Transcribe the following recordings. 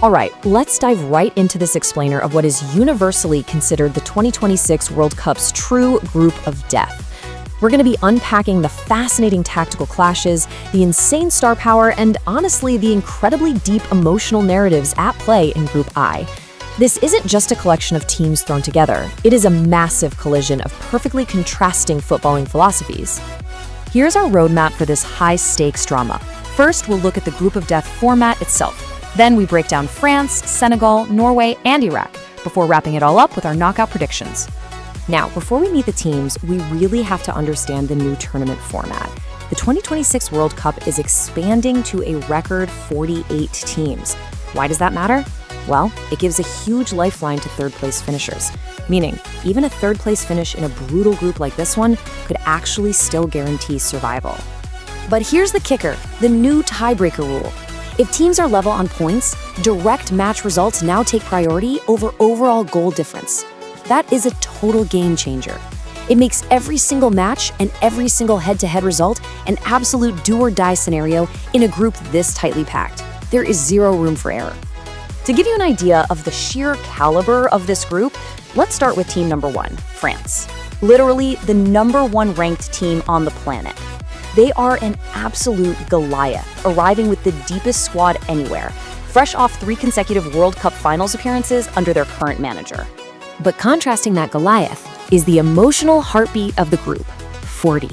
All right, let's dive right into this explainer of what is universally considered the 2026 World Cup's true group of death. We're going to be unpacking the fascinating tactical clashes, the insane star power, and honestly, the incredibly deep emotional narratives at play in Group I. This isn't just a collection of teams thrown together. It is a massive collision of perfectly contrasting footballing philosophies. Here's our roadmap for this high-stakes drama. First, we'll look at the group of death format itself. Then we break down France, Senegal, Norway, and Iraq, before wrapping it all up with our knockout predictions. Now, before we meet the teams, we really have to understand the new tournament format. The 2026 World Cup is expanding to a record 48 teams. Why does that matter? Well, it gives a huge lifeline to third-place finishers, meaning even a third-place finish in a brutal group like this one could actually still guarantee survival. But here's the kicker, the new tiebreaker rule. If teams are level on points, direct match results now take priority over overall goal difference. That is a total game changer. It makes every single match and every single head-to-head result an absolute do-or-die scenario in a group this tightly packed. There is zero room for error. To give you an idea of the sheer caliber of this group, let's start with team number 1, France. Literally the number 1 ranked team on the planet. They are an absolute Goliath, arriving with the deepest squad anywhere, fresh off 3 consecutive World Cup finals appearances under their current manager. But contrasting that Goliath is the emotional heartbeat of the group, 40.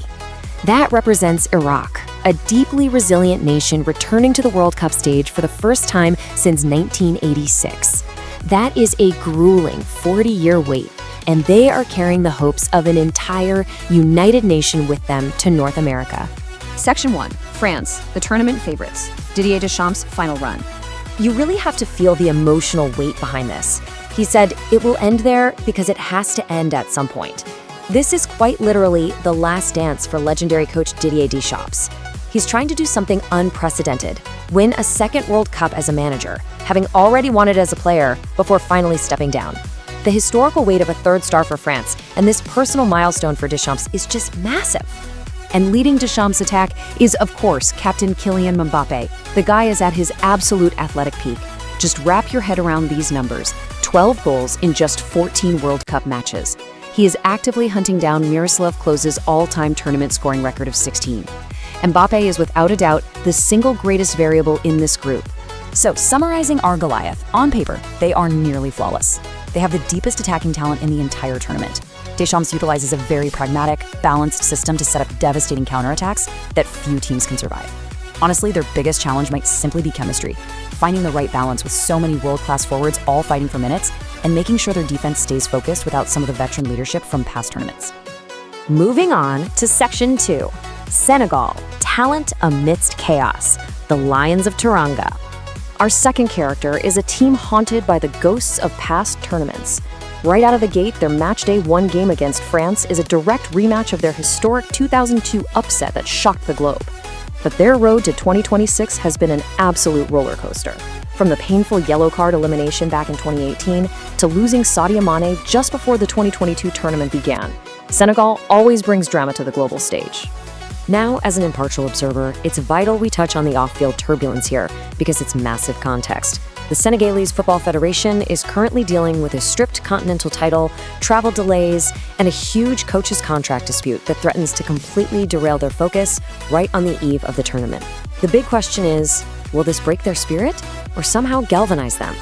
That represents Iraq, a deeply resilient nation returning to the World Cup stage for the first time since 1986. That is a grueling 40-year wait, and they are carrying the hopes of an entire united nation with them to North America. Section 1, France, the tournament favorites, Didier Deschamps' final run. You really have to feel the emotional weight behind this. He said, it will end there because it has to end at some point. This is quite literally the last dance for legendary coach Didier Deschamps. He's trying to do something unprecedented, win a second World Cup as a manager, having already won it as a player before finally stepping down. The historical weight of a third star for France and this personal milestone for Deschamps is just massive. And leading Deschamps' attack is, of course, Captain Kylian Mbappé. The guy is at his absolute athletic peak. Just wrap your head around these numbers: 12 goals in just 14 World Cup matches. He is actively hunting down Miroslav Klose's all-time tournament scoring record of 16. Mbappé is without a doubt the single greatest variable in this group. So, summarizing our Goliath, on paper, they are nearly flawless. They have the deepest attacking talent in the entire tournament. Deschamps utilizes a very pragmatic, balanced system to set up devastating counterattacks that few teams can survive. Honestly, their biggest challenge might simply be chemistry, finding the right balance with so many world-class forwards all fighting for minutes, and making sure their defense stays focused without some of the veteran leadership from past tournaments. Moving on to Section 2, Senegal, talent amidst chaos, the Lions of Teranga. Our second character is a team haunted by the ghosts of past tournaments. Right out of the gate, their matchday 1 game against France is a direct rematch of their historic 2002 upset that shocked the globe. But their road to 2026 has been an absolute roller coaster. From the painful yellow card elimination back in 2018 to losing Sadio Mané just before the 2022 tournament began, Senegal always brings drama to the global stage. Now, as an impartial observer, it's vital we touch on the off-field turbulence here because it's massive context. The Senegalese Football Federation is currently dealing with a stripped continental title, travel delays, and a huge coach's contract dispute that threatens to completely derail their focus right on the eve of the tournament. The big question is, will this break their spirit or somehow galvanize them?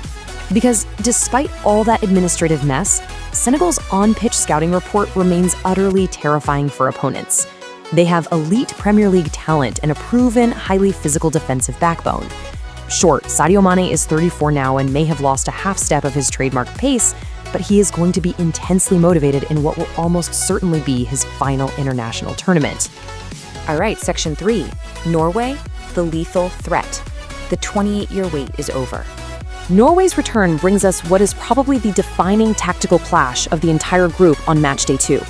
Because despite all that administrative mess, Senegal's on-pitch scouting report remains utterly terrifying for opponents. They have elite Premier League talent and a proven, highly physical defensive backbone. Sure, Sadio Mané is 34 now and may have lost a half step of his trademark pace, but he is going to be intensely motivated in what will almost certainly be his final international tournament. All right, Section 3, Norway, the lethal threat. The 28-year wait is over. Norway's return brings us what is probably the defining tactical clash of the entire group on matchday 2.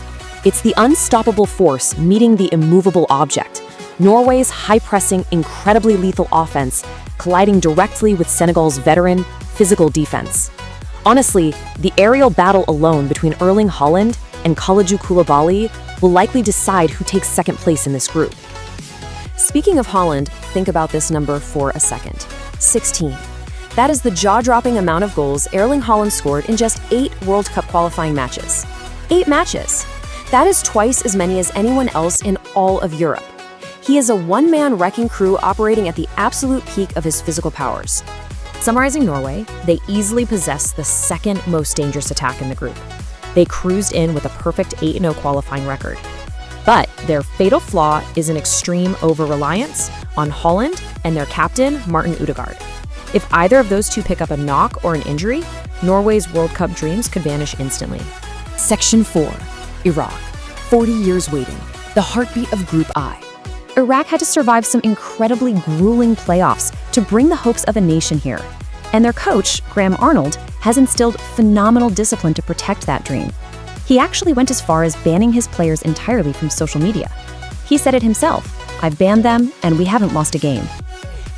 It's the unstoppable force meeting the immovable object. Norway's high-pressing, incredibly lethal offense colliding directly with Senegal's veteran, physical defense. Honestly, the aerial battle alone between Erling Haaland and Kalidou Koulibaly will likely decide who takes second place in this group. Speaking of Haaland, think about this number for a second. 16. That is the jaw-dropping amount of goals Erling Haaland scored in just 8 World Cup qualifying matches. 8 matches! That is twice as many as anyone else in all of Europe. He is a one-man wrecking crew operating at the absolute peak of his physical powers. Summarizing Norway, they easily possess the second most dangerous attack in the group. They cruised in with a perfect 8-0 qualifying record. But their fatal flaw is an extreme over-reliance on Haaland and their captain, Martin Ødegaard. If either of those two pick up a knock or an injury, Norway's World Cup dreams could vanish instantly. Section 4. Iraq. 40 years waiting. The heartbeat of Group I. Iraq had to survive some incredibly grueling playoffs to bring the hopes of a nation here. And their coach, Graham Arnold, has instilled phenomenal discipline to protect that dream. He actually went as far as banning his players entirely from social media. He said it himself, "I've banned them, and we haven't lost a game."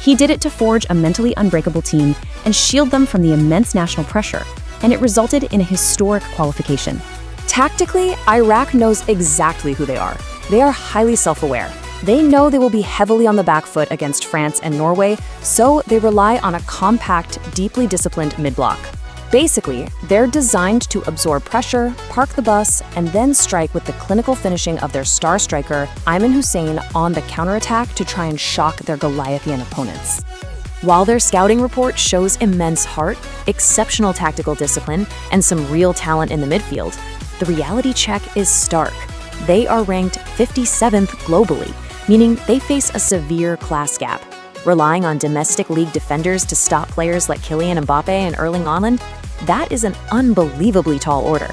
He did it to forge a mentally unbreakable team and shield them from the immense national pressure, and it resulted in a historic qualification. Tactically, Iraq knows exactly who they are. They are highly self-aware. They know they will be heavily on the back foot against France and Norway, so they rely on a compact, deeply disciplined mid-block. Basically, they're designed to absorb pressure, park the bus, and then strike with the clinical finishing of their star striker, Aymen Hussein, on the counterattack to try and shock their Goliathian opponents. While their scouting report shows immense heart, exceptional tactical discipline, and some real talent in the midfield, the reality check is stark. They are ranked 57th globally, meaning they face a severe class gap. Relying on domestic league defenders to stop players like Kylian Mbappé and Erling Haaland, that is an unbelievably tall order.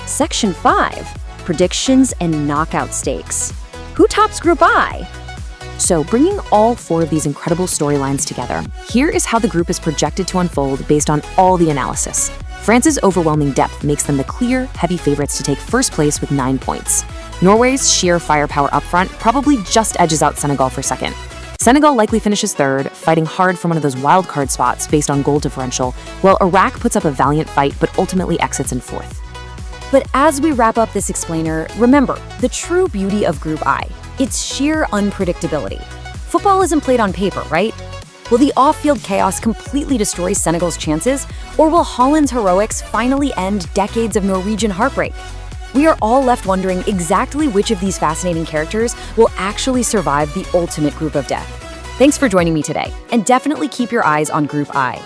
Section 5. Predictions and knockout stakes. Who tops Group I? So, bringing all 4 of these incredible storylines together, here is how the group is projected to unfold based on all the analysis. France's overwhelming depth makes them the clear, heavy favorites to take first place with 9 points. Norway's sheer firepower up front probably just edges out Senegal for second. Senegal likely finishes third, fighting hard for one of those wildcard spots based on goal differential, while Iraq puts up a valiant fight but ultimately exits in fourth. But as we wrap up this explainer, remember, the true beauty of Group I, its sheer unpredictability. Football isn't played on paper, right? Will the off-field chaos completely destroy Senegal's chances, or will Haaland's heroics finally end decades of Norwegian heartbreak? We are all left wondering exactly which of these fascinating characters will actually survive the ultimate group of death. Thanks for joining me today, and definitely keep your eyes on Group I.